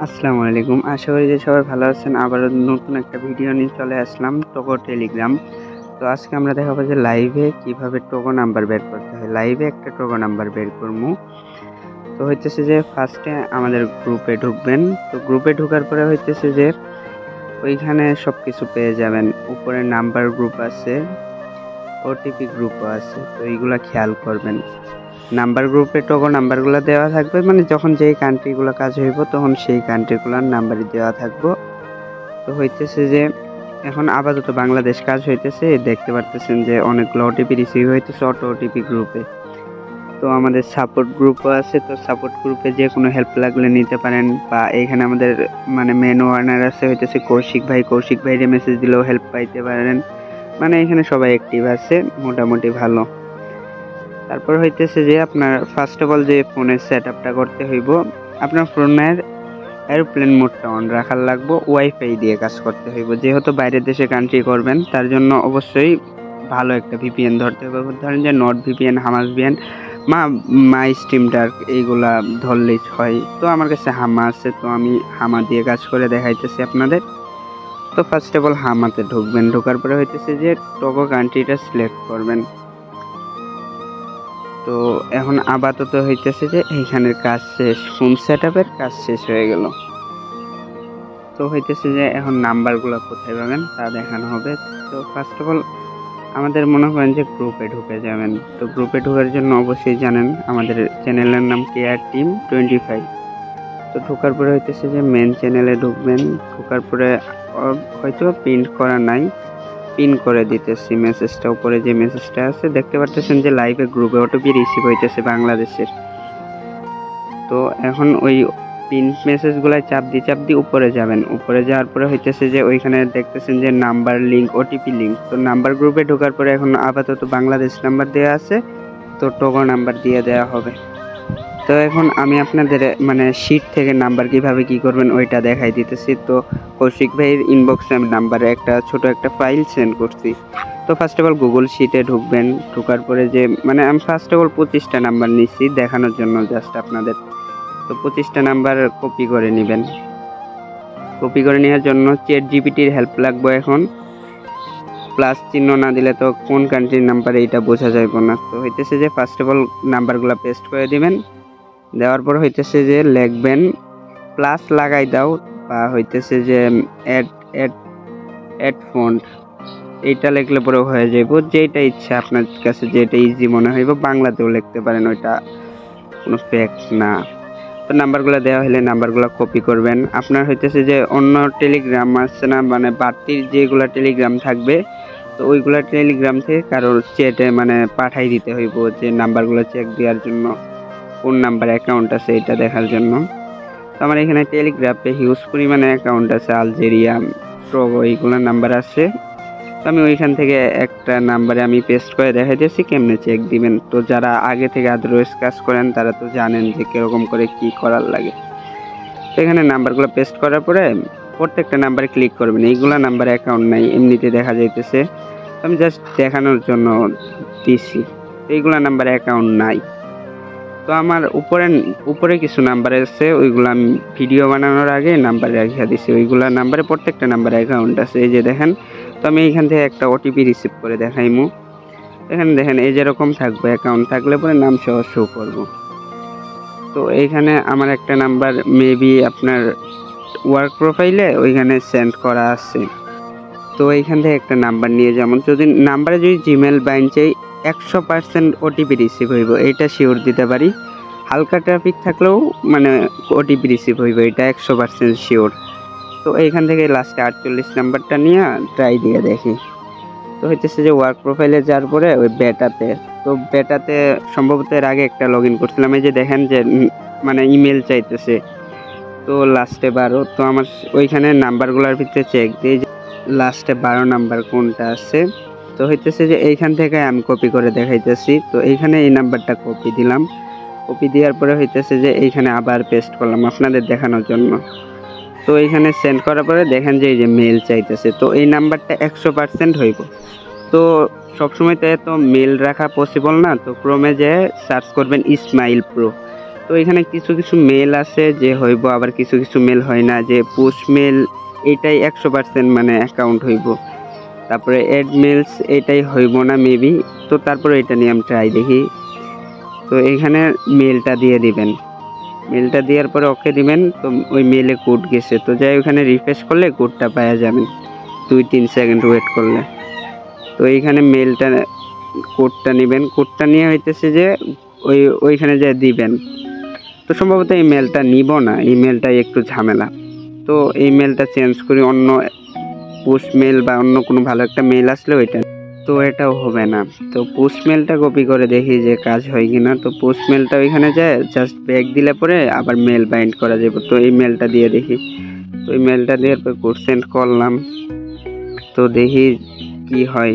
আসসালামু আলাইকুম। আশা করি যে সবাই ভালো আছেন। আবারও নতুন একটা ভিডিও নিয়ে চলে আসলাম টোকো টেলিগ্রাম। তো আজকে আমরা দেখাবো যে লাইভে কিভাবে টোকো নাম্বার বের করতে হয়। লাইভে একটা টোকো নাম্বার বের করবো। তো হইতেছে যে ফার্স্টে আমাদের গ্রুপে ঢুকবেন। তো গ্রুপে ঢোকার পরে হইতেছে যে ওইখানে সবকিছু পেয়ে যাবেন। উপরে নাম্বার গ্রুপ আছে, ওটিপি গ্রুপও আছে। তো এইগুলা খেয়াল করবেন। নাম্বার গ্রুপে টোকো নাম্বারগুলো দেওয়া থাকবে, মানে যখন যেই কান্ট্রিগুলো কাজ হইব তখন সেই কান্ট্রিগুলোর নাম্বারই দেওয়া থাকবো। তো হইতেছে যে এখন আপাতত বাংলাদেশ কাজ হইতেছে, দেখতে পারতেছেন যে অনেকগুলো ওটিপি রিসিভ হইতেছে অটো ওটিপি গ্রুপে। তো আমাদের সাপোর্ট গ্রুপও আছে, তো সাপোর্ট গ্রুপে যে কোনো হেল্প লাগলে নিতে পারেন, বা এখানে আমাদের মানে মেন ওয়ার্নার আছে হইতেছে কৌশিক ভাইরে মেসেজ দিলেও হেল্প পাইতে পারেন। মানে এখানে সবাই অ্যাক্টিভ আছে মোটামুটি ভালো। তারপর হইতেছে যে আপনার ফার্স্ট অফ অল যে ফোনের সেট আপটা করতে হইব, আপনার ফোনের এরোপ্লেন মোডটা অন রাখার লাগবো, ওয়াইফাই দিয়ে কাজ করতে হইব। যেহেতু বাইরের দেশে কান্ট্রি করবেন তার জন্য অবশ্যই ভালো একটা ভিপিএন ধরতে হবে। ধরেন যে not VPN, Hamas VPN, my stream dark, এইগুলা ধরলেই হয়। তো আমার কাছে হামা আছে, তো আমি হামা দিয়ে কাজ করে দেখাইতেছি আপনাদের। তো ফার্স্ট অফ অল হামাতে ঢুকবেন। ঢোকার পরে হইতেছে যে টোকো কান্ট্রিটা সিলেক্ট করবেন। তো এখন আপাতত হইতেছে যে এইখানের কাজ শেষ, ফোন সেট আপের কাজ শেষ হয়ে গেল। তো হইতেছে যে এখন নাম্বারগুলো কোথায় পাবেন তা দেখানো হবে। তো ফার্স্ট অফ অল আমাদের মনে করেন যে গ্রুপে ঢুকে যাবেন। তো গ্রুপে ঢোকার জন্য অবশ্যই জানেন আমাদের চ্যানেলের নাম কেয়ার টিম 25। তো ঢোকার পরে হইতেছে যে মেন চ্যানেলে ঢুকবেন। ঢোকার পরে হয়তো প্রিন্ট করা নাই, পিন করে দিতেছি মেসেজটা। উপরে যে মেসেজটা আছে দেখতে পারতেছেন যে লাইভে গ্রুপে ওটিপি রিসিভ হইতেছে বাংলাদেশের। তো এখন ওই পিন মেসেজগুলাই চাপ দিয়ে উপরে যাবেন। উপরে যাওয়ার পরে হইতেছে যে ওইখানে দেখতেছেন যে নাম্বার লিঙ্ক, ওটিপি লিঙ্ক। তো নাম্বার গ্রুপে ঢোকার পরে এখন আপাতত বাংলাদেশ নাম্বার দেওয়া আছে, তো টোকো নাম্বার দিয়ে দেওয়া হবে। তো এখন আমি আপনাদের মানে শিট থেকে নাম্বার কিভাবে কি করবেন ওইটা দেখাই দিতেছি। তো কৌশিক ভাইয়ের ইনবক্সে আমি নাম্বারে একটা ছোট একটা ফাইল সেন্ড করছি। তো ফার্স্ট অফ অল গুগল শিটে ঢুকবেন। ঢোকার পরে যে মানে আমি ফার্স্ট অফ অল 25টা নাম্বার নিচ্ছি দেখানোর জন্য জাস্ট আপনাদের। তো 25টা নাম্বার কপি করে নেবেন। কপি করে নেওয়ার জন্য চ্যাট জিপিটির হেল্প লাগবে। এখন প্লাস চিহ্ন না দিলে তো কোন কান্ট্রির নাম্বার এইটা বোঝা যাবে না। তো হইতেছে যে ফার্স্ট অফ অল নাম্বারগুলো পেস্ট করে দিবেন। দেওয়ার পর হইতেছে যে লিখবেন প্লাস লাগাই দাও, বা হইতেছে যে অ্যাড অ্যাড অ্যাড ফন্ট, এইটা লিখলে পরে হয়ে যাইব। যেটা ইচ্ছা আপনার কাছে যেটা ইজি মনে হইব বাংলাতেও লিখতে পারেন, ওইটা কোনো ফ্যাক্ট না। তো নাম্বারগুলো দেওয়া হলে নাম্বারগুলো কপি করবেন। আপনার হইতেছে যে অন্য টেলিগ্রাম আছে না, মানে বাড়তির যেগুলো টেলিগ্রাম থাকবে, তো ওইগুলা টেলিগ্রাম থেকে কারোর চ্যাটে মানে পাঠাই দিতে হইব যে নাম্বারগুলো চেক দেওয়ার জন্য, কোন নাম্বার অ্যাকাউন্ট আছে এটা দেখার জন্য। তো আমার এখানে টেলিগ্রামে হিউজ পরিমাণে অ্যাকাউন্ট আছে, আলজেরিয়া, টোগো, এইগুলো নাম্বার আছে। তো আমি ওইখান থেকে একটা নাম্বারে আমি পেস্ট করে দেখাই দিয়েছি কেমনে চেক দিবেন। তো যারা আগে থেকে আদারওয়াইজ কাজ করেন তারা তো জানেন যে কিরকম করে কি করার লাগে। তো এখানে নাম্বারগুলো পেস্ট করার পরে প্রত্যেকটা নাম্বারে ক্লিক করবেন। এইগুলা নাম্বার অ্যাকাউন্ট নাই, এমনিতে দেখা যাইতেছে, আমি জাস্ট দেখানোর জন্য দিছি। এইগুলা নাম্বার অ্যাকাউন্ট নাই। তো আমার উপরে কিছু নাম্বার আছে, ওইগুলো আমি ভিডিও বানানোর আগে নাম্বার রেখে দিছি। ওইগুলা নাম্বারে প্রত্যেকটা নাম্বার অ্যাকাউন্ট আছে, এই যে দেখেন। তো আমি এইখান থেকে একটা ওটিপি রিসিভ করে দেখাইমু। এখানে দেখেন এই যেরকম থাকবে, অ্যাকাউন্ট থাকলে পরে নাম সহ শো করব। তো এইখানে আমার একটা নাম্বার মেবি আপনার ওয়ার্ক প্রোফাইলে ওইখানে সেন্ড করা আছে। তো এইখান থেকে একটা নাম্বার নিয়ে, যেমন যদি নাম্বারে যদি জিমেল বাইন চাই 100% ওটিপি রিসিভ হইব, এইটা শিওর দিতে পারি। হালকা ট্রাফিক থাকলেও মানে ওটিপি রিসিভ হইব, এটা 100% শিওর। তো এইখান থেকে লাস্টে 48 নাম্বারটা নিয়ে ট্রাই দিয়ে দেখি। তো হইতেছে যে ওয়ার্ক প্রোফাইলে যাওয়ার পরে ওই বেটাতে, তো বেটাতে সম্ভবত এর আগে একটা লগ ইন করছিলাম। এই যে দেখেন যে মানে ইমেল চাইতেছে, তো লাস্টে 12। তো আমার ওইখানে নাম্বারগুলোর ভিতরে চেক দিই যে লাস্টে 12 নাম্বার কোনটা আছে। তো হইতেছে যে এইখান থেকে আমি কপি করে দেখাইতেছি। তো এইখানে এই নাম্বারটা কপি দিলাম। কপি দেওয়ার পরে হইতেছে যে এইখানে আবার পেস্ট করলাম আপনাদের দেখানোর জন্য। তো এইখানে সেন্ড করার পরে দেখেন যে এই যে মেল চাইতেছে, তো এই নাম্বারটা 100% হইব। তো সবসময় তো এত মেল রাখা পসিবল না, তো ক্রোমে যে সার্চ করবেন ইসমাইল প্রো। তো এখানে কিছু কিছু মেল আছে যে হইব, আবার কিছু কিছু মেল হয় না, যে পুশ মেল এটাই 100% মানে অ্যাকাউন্ট হইব, তারপরে অ্যাড মেলস এটাই হইব না মেবি। তো তারপরে এটা নিয়ে আমি ট্রাই দেখি। তো এইখানে মেলটা দিয়ে দিবেন, মেলটা দেওয়ার পরে ওকে দিবেন। তো ওই মেলে কোড গেছে, তো যাই ওখানে রিফ্রেশ করলে কোডটা পাওয়া যাবেন 2-3 সেকেন্ড ওয়েট করলে। তো এইখানে মেলটা কোডটা নেবেন, কোডটা নিয়ে হইতেছে যে ওইখানে যা দিবেন। তো সম্ভবত এই মেলটা নিব না, এই মেলটাই একটু ঝামেলা। তো এই মেলটা চেঞ্জ করি, অন্য পুশ মেল বা অন্য কোনো ভালো একটা মেল আসলে ওইটা। তো এটাও হবে না। তো পুশ মেলটা কপি করে দেখি যে কাজ হয় কিনা। তো পুশ মেলটা ওইখানে যায়, জাস্ট ব্যাক দিলে পরে আবার মেল বাইন্ড করা যাবে। তো এই মেলটা দিয়ে দেখি। তো এই মেলটা দেওয়ার পর কোড সেন্ড করলাম। তো দেখি কি হয়।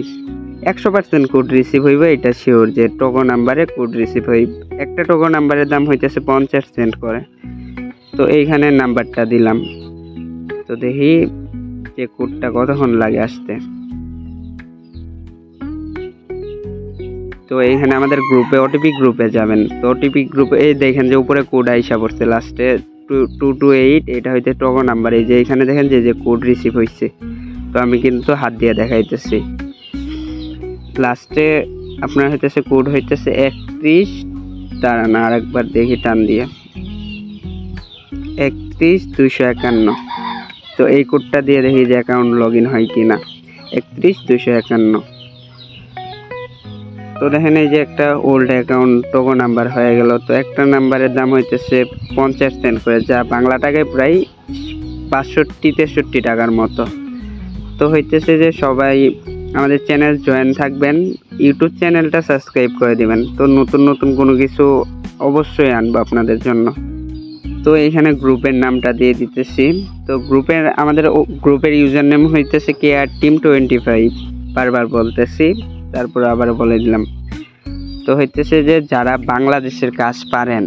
100% কোড রিসিভ হইব, এটা শিওর যে টোকো নাম্বারে কোড রিসিভ হইব। একটা টোকো নাম্বারের দাম হইতেছে 50 সেন্ট করে। তো এইখানে নাম্বারটা দিলাম। তো দেখি যে কোডটা কতক্ষণ লাগে আসতে। তো এইখানে আমাদের গ্রুপে ওটিপি গ্রুপে যাবেন। তো ওটিপি গ্রুপে এই দেখেন যে উপরে কোড আইসা পড়ছে লাস্টে 228, এটা হইতে টোকো নাম্বার। এই যে এখানে দেখেন যে কোড রিসিভ হয়েছে। তো আমি কিন্তু হাত দিয়ে দেখাইতেছি। লাস্টে আপনার হইতেছে কোড হইতেছে 31, দাঁড়ান আরেকবার দেখি টান দিয়ে, 31251। তো এই কোডটা দিয়ে দেখি যে অ্যাকাউন্ট লগ ইন হয় কিনা। 31251। তো দেখেন এই যে একটা ওল্ড অ্যাকাউন্ট টোকো নাম্বার হয়ে গেল। তো একটা নাম্বারের দাম হইতেছে 50 সেন্ট করে, যা বাংলা টাকায় প্রায় 65-63 টাকার মতো। তো হইতেছে যে সবাই আমাদের চ্যানেল জয়েন থাকবেন, ইউটিউব চ্যানেলটা সাবস্ক্রাইব করে দিবেন। তো নতুন নতুন কোনো কিছু অবশ্যই আনবো আপনাদের জন্য। তো এইখানে গ্রুপের নামটা দিয়ে দিতেছি। তো আমাদের গ্রুপের ইউজার নেম হইতেছে কেয়ার টিম 25, বারবার বলতেছি, তারপর আবার বলে দিলাম। তো হইতেছে যে যারা বাংলাদেশের কাজ পারেন,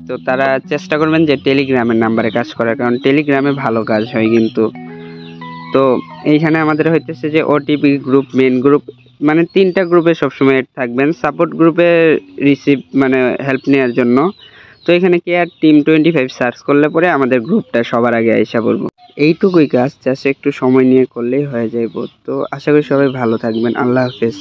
তো তারা চেষ্টা করবেন যে টেলিগ্রামের নাম্বারে কাজ করার, কারণ টেলিগ্রামে ভালো কাজ হয় কিন্তু। তো এইখানে আমাদের হইতেছে যে ওটিপি গ্রুপ, মেন গ্রুপ, মানে 3টা গ্রুপে সবসময় এড থাকবেন। সাপোর্ট গ্রুপে রিসিভ মানে হেল্প নেওয়ার জন্য। তো এখানে কেয়ার টিম 25 সার্চ করলে পরে আমাদের গ্রুপটা সবার আগে আইসা পড়বো। এইটুকুই কাজ, জাস্ট একটু সময় নিয়ে করলেই হয়ে যাইব। তো আশা করি সবাই ভালো থাকবেন। আল্লাহ হাফেজ।